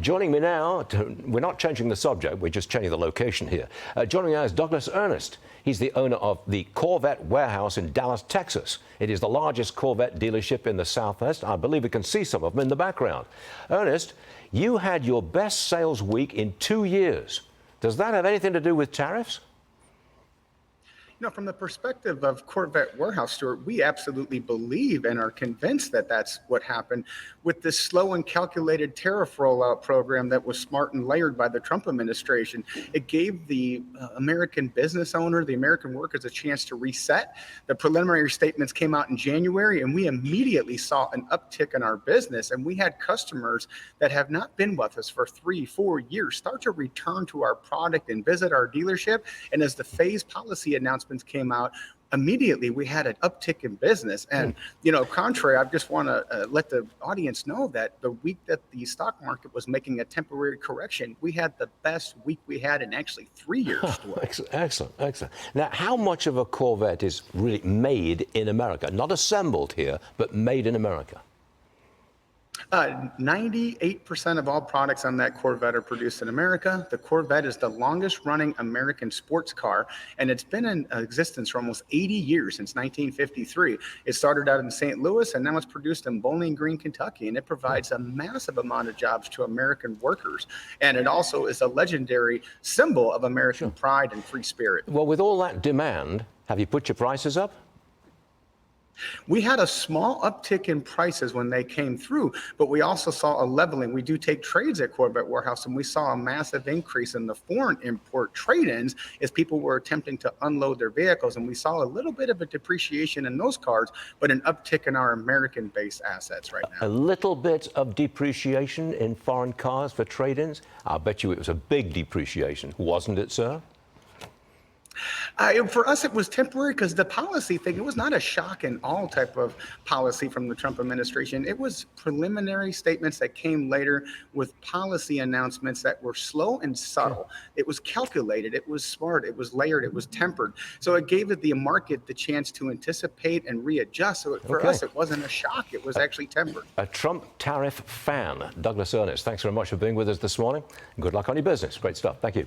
Joining me now, we're not changing the subject, we're just changing the location here. Joining me now is Douglas Ernest. He's the owner of the Corvette warehouse in Dallas, Texas. It is the largest Corvette dealership in the Southwest. I believe we can see some of them in the background. Ernest, you had your best sales week in 2 years. Does that have anything to do with tariffs? You know, from the perspective of Corvette warehouse, Stuart, we absolutely believe and are convinced that that's what happened with this slow and calculated tariff rollout program that was smart and layered by the Trump administration. It gave the American business owner, the American workers, a chance to reset. The preliminary statements came out in January, and we immediately saw an uptick in our business. And we had customers that have not been with us for 3-4 years start to return to our product and visit our dealership. And as the phase policy announcements came out, immediately we had an uptick in business. And, you know, contrary, I just want to let the audience know that the week that the stock market was making a temporary correction, we had the best week we had in actually 3 years. Excellent, excellent. Now, how much of a Corvette is really made in America? Not assembled here, but made in America? 98% of all products on that Corvette are produced in America. The Corvette is the longest running American sports car, and it's been in existence for almost 80 years, since 1953. It started out in St. Louis, and now it's produced in Bowling Green, Kentucky, and it provides a massive amount of jobs to American workers. And it also is a legendary symbol of American pride and free spirit. Well, with all that demand, have you put your prices up? We had a small uptick in prices when they came through, but we also saw a leveling. We do take trades at Corvette Warehouse, and we saw a massive increase in the foreign import trade-ins as people were attempting to unload their vehicles. And we saw a little bit of a depreciation in those cars, but an uptick in our American-based assets right now. A little bit of depreciation in foreign cars for trade-ins? I'll bet you it was a big depreciation, wasn't it, sir? For us, it was temporary because the policy thing, it was not a shock and all type of policy from the Trump administration. It was preliminary statements that came later with policy announcements that were slow and subtle. It was calculated, it was smart, it was layered, it was tempered. So it gave the market the chance to anticipate and readjust. So for us, it wasn't a shock, it was actually tempered. A Trump tariff fan, Douglas Ernest, thanks very much for being with us this morning. Good luck on your business. Great stuff. Thank you.